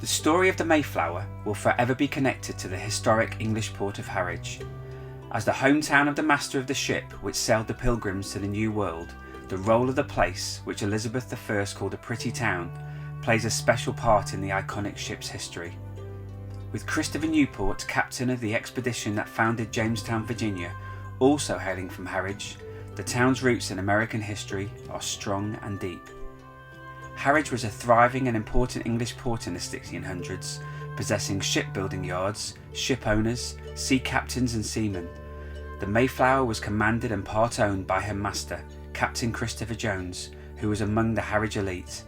The story of the Mayflower will forever be connected to the historic English port of Harwich. As the hometown of the master of the ship which sailed the pilgrims to the New World, the role of the place, which Elizabeth I called a pretty town, plays a special part in the iconic ship's history. With Christopher Newport, captain of the expedition that founded Jamestown, Virginia, also hailing from Harwich, the town's roots in American history are strong and deep. Harwich was a thriving and important English port in the 1600s, possessing shipbuilding yards, ship owners, sea captains and seamen. The Mayflower was commanded and part owned by her master, Captain Christopher Jones, who was among the Harwich elite.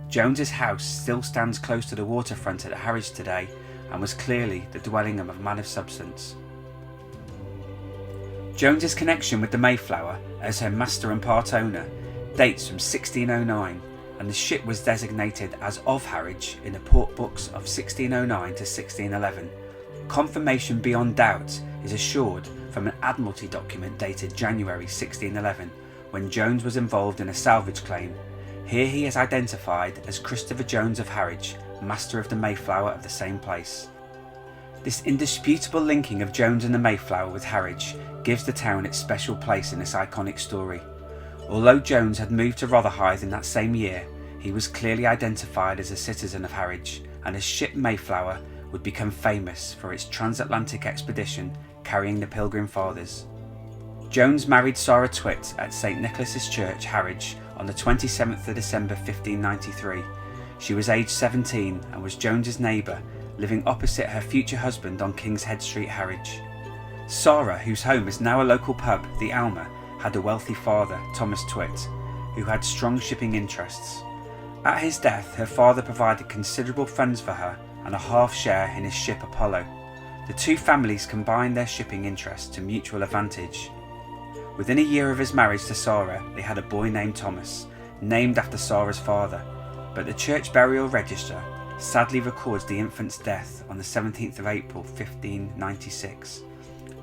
Jones's house still stands close to the waterfront at Harwich today and was clearly the dwelling of a man of substance. Jones's connection with the Mayflower as her master and part owner dates from 1609, and the ship was designated as of Harwich in the port books of 1609 to 1611. Confirmation beyond doubt is assured from an Admiralty document dated January 1611, when Jones was involved in a salvage claim. Here he is identified as Christopher Jones of Harwich, master of the Mayflower of the same place. This indisputable linking of Jones and the Mayflower with Harwich gives the town its special place in this iconic story. Although Jones had moved to Rotherhithe in that same year, he was clearly identified as a citizen of Harwich, and his ship Mayflower would become famous for its transatlantic expedition carrying the Pilgrim Fathers. Jones married Sarah Twitt at St Nicholas's Church, Harwich, on the 27th of December 1593. She was aged 17 and was Jones's neighbour, living opposite her future husband on King's Head Street, Harwich. Sarah, whose home is now a local pub, the Alma, had a wealthy father, Thomas Twitt, who had strong shipping interests. At his death, her father provided considerable funds for her and a half share in his ship Apollo. The two families combined their shipping interests to mutual advantage. Within a year of his marriage to Sarah, they had a boy named Thomas, named after Sarah's father, but the church burial register sadly records the infant's death on the 17th of April 1596.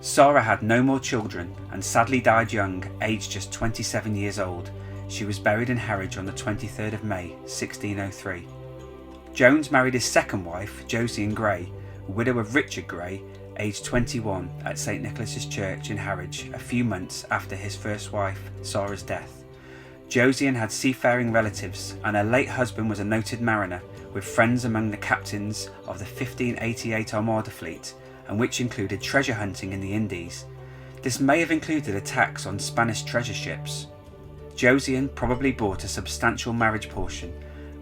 Sarah had no more children and sadly died young, aged just 27 years old. She was buried in Harwich on the 23rd of May 1603. Jones married his second wife, Josiane Gray, widow of Richard Gray, aged 21, at St Nicholas's Church in Harwich a few months after his first wife, Sarah's death. Josiane had seafaring relatives, and her late husband was a noted mariner, with friends among the captains of the 1588 Armada fleet, and which included treasure hunting in the Indies. This may have included attacks on Spanish treasure ships. Josiane probably bought a substantial marriage portion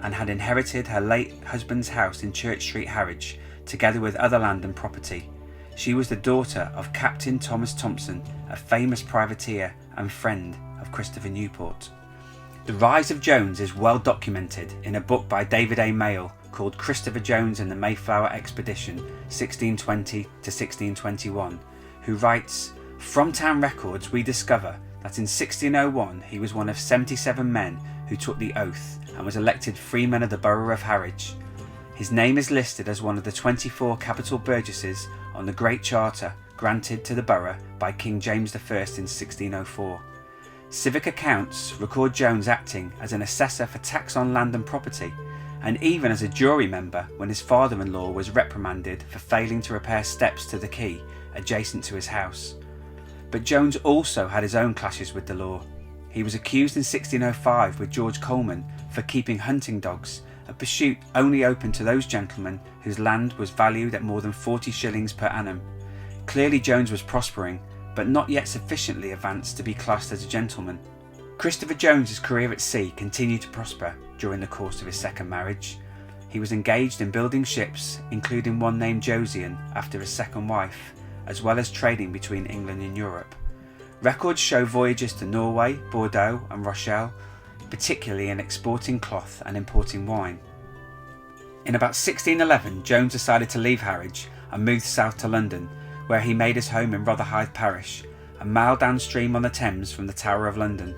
and had inherited her late husband's house in Church Street, Harwich, together with other land and property. She was the daughter of Captain Thomas Thompson, a famous privateer and friend of Christopher Newport. The rise of Jones is well documented in a book by David A. Mayle called Christopher Jones and the Mayflower Expedition 1620 to 1621, who writes, "From town records we discover that in 1601 he was one of 77 men who took the oath and was elected freeman of the borough of Harwich. His name is listed as one of the 24 capital burgesses on the Great Charter granted to the borough by King James I in 1604. Civic accounts record Jones acting as an assessor for tax on land and property, and even as a jury member when his father-in-law was reprimanded for failing to repair steps to the quay adjacent to his house. But Jones also had his own clashes with the law. He was accused in 1605 with George Coleman for keeping hunting dogs, a pursuit only open to those gentlemen whose land was valued at more than 40 shillings per annum. Clearly Jones was prospering, but not yet sufficiently advanced to be classed as a gentleman. Christopher Jones's career at sea continued to prosper during the course of his second marriage. He was engaged in building ships, including one named Josiane after his second wife, as well as trading between England and Europe. Records show voyages to Norway, Bordeaux and Rochelle, particularly in exporting cloth and importing wine. In about 1611, Jones decided to leave Harwich and moved south to London, where he made his home in Rotherhithe parish, a mile downstream on the Thames from the Tower of London.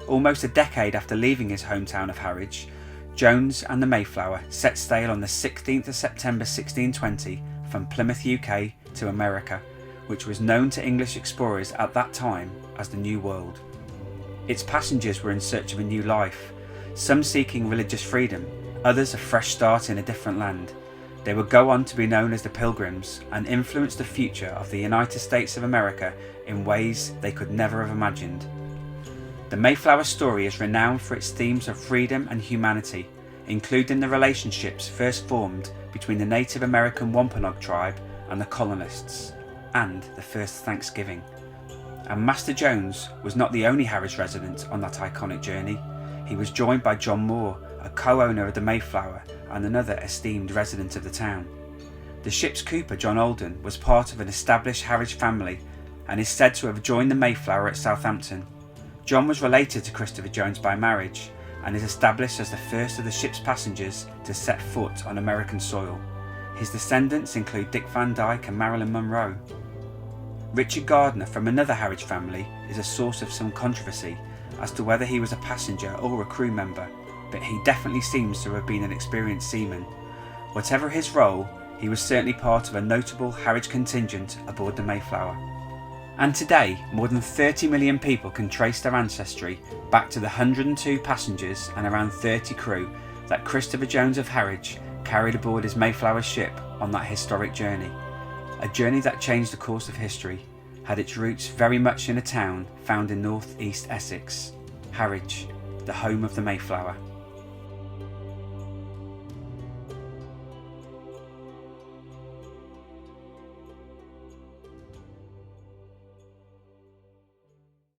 Almost a decade after leaving his hometown of Harwich, Jones and the Mayflower set sail on the 16th of September 1620 from Plymouth, UK to America, which was known to English explorers at that time as the New World. Its passengers were in search of a new life, some seeking religious freedom others a fresh start in a different land. They would go on to be known as the Pilgrims and influence the future of the United States of America in ways they could never have imagined. The Mayflower story is renowned for its themes of freedom and humanity, including the relationships first formed between the Native American Wampanoag tribe and the colonists, and the first Thanksgiving. And Master Jones was not the only Harwich resident on that iconic journey. He was joined by John Moore, a co-owner of the Mayflower and another esteemed resident of the town. The ship's cooper, John Alden, was part of an established Harwich family and is said to have joined the Mayflower at Southampton. John was related to Christopher Jones by marriage and is established as the first of the ship's passengers to set foot on American soil. His descendants include Dick Van Dyke and Marilyn Monroe. Richard Gardner from another Harwich family is a source of some controversy as to whether he was a passenger or a crew member, but he definitely seems to have been an experienced seaman. Whatever his role, he was certainly part of a notable Harwich contingent aboard the Mayflower. And today, more than 30 million people can trace their ancestry back to the 102 passengers and around 30 crew that Christopher Jones of Harwich carried aboard his Mayflower ship on that historic journey. A journey that changed the course of history, had its roots very much in a town found in north east Essex, Harwich, the home of the Mayflower.